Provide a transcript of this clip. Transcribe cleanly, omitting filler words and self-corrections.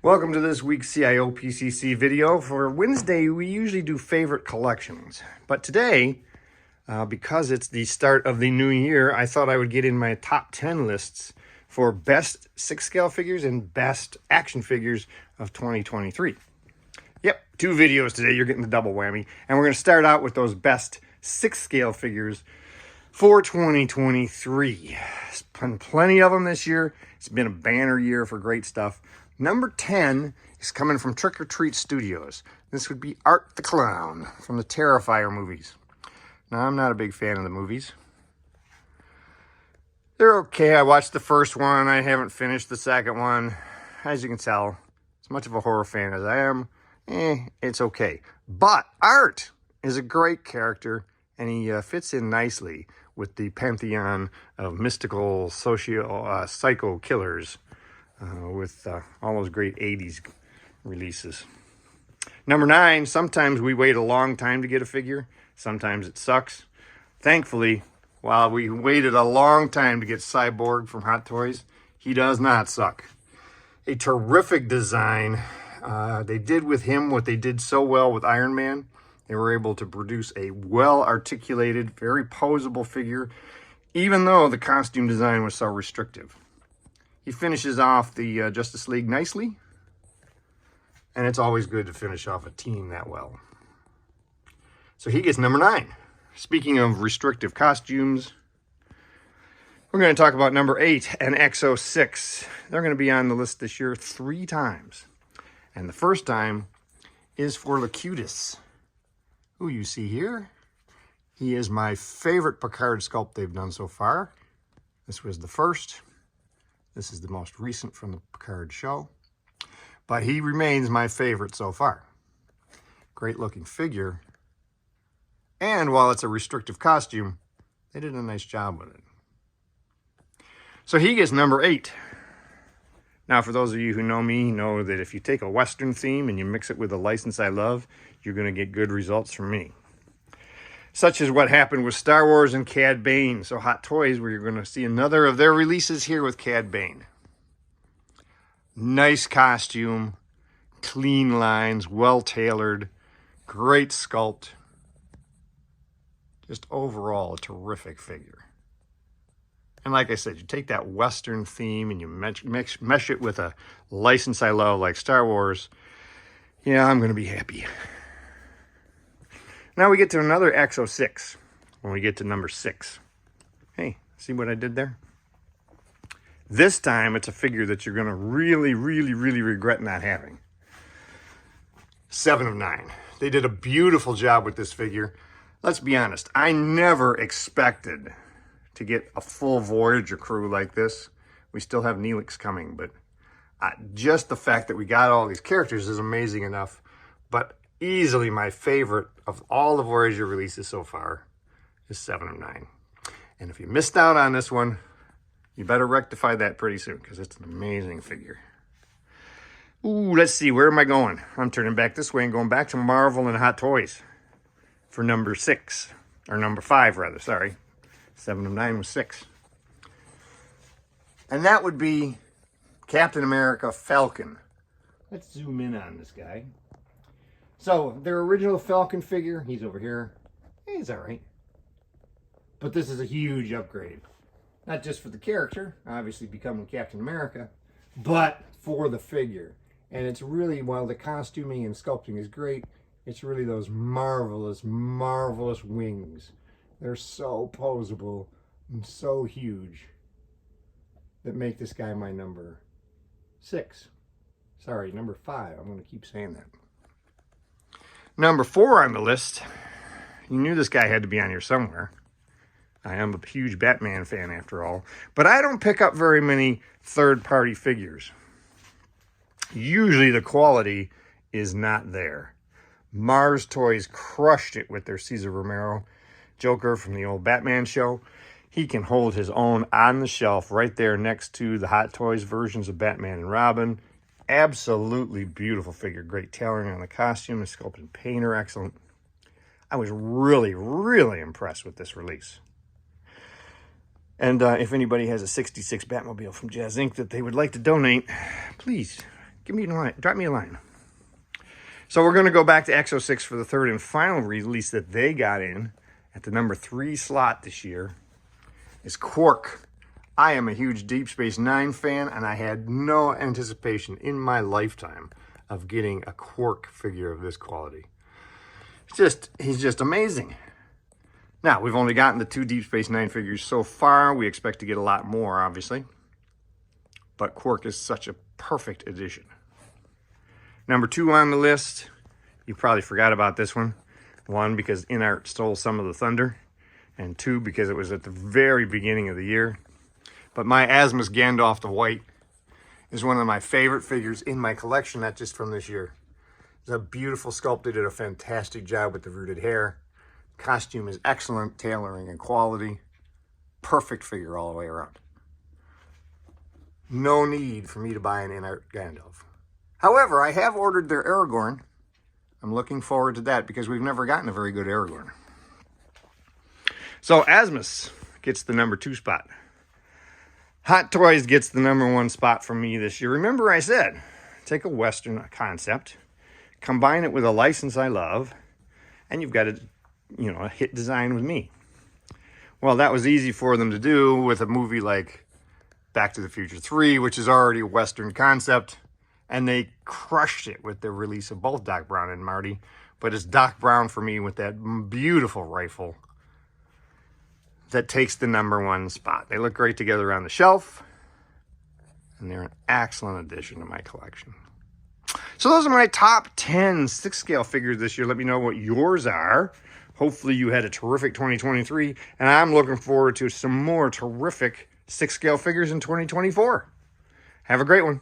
Welcome to this week's CIOPCC video. For Wednesday, we usually do favorite collections. But today, because it's the start of the new year, I thought I would get in my top 10 lists for best 6-scale figures and best action figures of 2023. Yep, 2 videos today. You're getting the double whammy. And we're going to start out with those best 6-scale figures for 2023. There's been plenty of them this year. It's been a banner year for great stuff. Number 10 is coming from Trick or Treat Studios. This would be Art the Clown from the Terrifier movies. Now, I'm not a big fan of the movies. They're okay. I watched the first one. I haven't finished the second one. As you can tell, as much of a horror fan as I am, it's okay. But Art is a great character, and he fits in nicely with the pantheon of mystical psycho killers. With all those great 80s releases. Number 9, sometimes we wait a long time to get a figure. Sometimes it sucks. Thankfully, while we waited a long time to get Cyborg from Hot Toys, he does not suck. A terrific design. They did with him what they did so well with Iron Man. They were able to produce a well-articulated, very posable figure, even though the costume design was so restrictive. He finishes off the Justice League nicely, and it's always good to finish off a team that well. So he gets number 9. Speaking of restrictive costumes, we're going to talk about number 8 and X06. They're going to be on the list this year 3 times. And the first time is for Ludus, who you see here. He is my favorite Picard sculpt they've done so far. This was the first. This is the most recent from the Picard show, but he remains my favorite so far. Great looking figure. And while it's a restrictive costume, they did a nice job with it. So he gets number 8. Now, for those of you who know me, know that if you take a Western theme and you mix it with a license I love, you're going to get good results from me. Such as what happened with Star Wars and CAD Bane. So Hot Toys, where you're going to see another of their releases here with CAD Bane. Nice costume, clean lines, well-tailored, great sculpt. Just overall a terrific figure. And like I said, you take that Western theme and you mesh it with a license I love like Star Wars. Yeah, I'm going to be happy. Now we get to another X06 when we get to number 6. Hey, see what I did there? This time it's a figure that you're going to really regret not having. 7 of 9. They did a beautiful job with this figure. Let's be honest, I never expected to get a full Voyager crew like this. We still have Neelix coming, but just the fact that we got all these characters is amazing enough. But easily my favorite of all the Voyager releases so far is 7 of 9. And if you missed out on this one, you better rectify that pretty soon because it's an amazing figure. Ooh, let's see. Where am I going? I'm turning back this way and going back to Marvel and Hot Toys for number 6. Or number 5, rather. Sorry. 7 of 9 was 6. And that would be Captain America Falcon. Let's zoom in on this guy. So, their original Falcon figure, he's over here. He's all right. But this is a huge upgrade. Not just for the character, obviously becoming Captain America, but for the figure. And it's really, while the costuming and sculpting is great, it's really those marvelous wings. They're so posable and so huge that make this guy my number 6. Sorry, number 5. I'm going to keep saying that. Number 4 on the list, you knew this guy had to be on here somewhere. I am a huge Batman fan after all, but I don't pick up very many third-party figures. Usually the quality is not there. Mars Toys crushed it with their Cesar Romero Joker from the old Batman show. He can hold his own on the shelf right there next to the Hot Toys versions of Batman and Robin. Absolutely beautiful figure. Great tailoring on the costume. The sculpt and paint are excellent. I was really impressed with this release. And if anybody has a 66 Batmobile from Jazz Inc. that they would like to donate, please Give me a line. Drop me a line. So we're going to go back to X06 for the third and final release that they got in at the number 3 slot this year. Is Quark. I am a huge Deep Space Nine fan, and I had no anticipation in my lifetime of getting a Quark figure of this quality. He's just amazing. Now, we've only gotten the 2 Deep Space Nine figures so far. We expect to get a lot more, obviously. But Quark is such a perfect addition. Number 2 on the list, you probably forgot about this one. 1, because InArt stole some of the thunder. And 2, because it was at the very beginning of the year. But my Asmus Gandalf the White is one of my favorite figures in my collection, not just from this year. It's a beautiful sculpt. They did a fantastic job with the rooted hair. Costume is excellent, tailoring and quality. Perfect figure all the way around. No need for me to buy an InArt Gandalf. However, I have ordered their Aragorn. I'm looking forward to that because we've never gotten a very good Aragorn. So Asmus gets the number 2 spot. Hot Toys gets the number 1 spot from me this year. Remember I said, take a Western concept, combine it with a license I love, and you've got a hit design with me. Well, that was easy for them to do with a movie like Back to the Future 3, which is already a Western concept. And they crushed it with the release of both Doc Brown and Marty. But it's Doc Brown for me with that beautiful rifle that takes the number 1 spot. They look great together on the shelf. And they're an excellent addition to my collection. So those are my top 10 6-scale figures this year. Let me know what yours are. Hopefully you had a terrific 2023. And I'm looking forward to some more terrific 6-scale figures in 2024. Have a great one.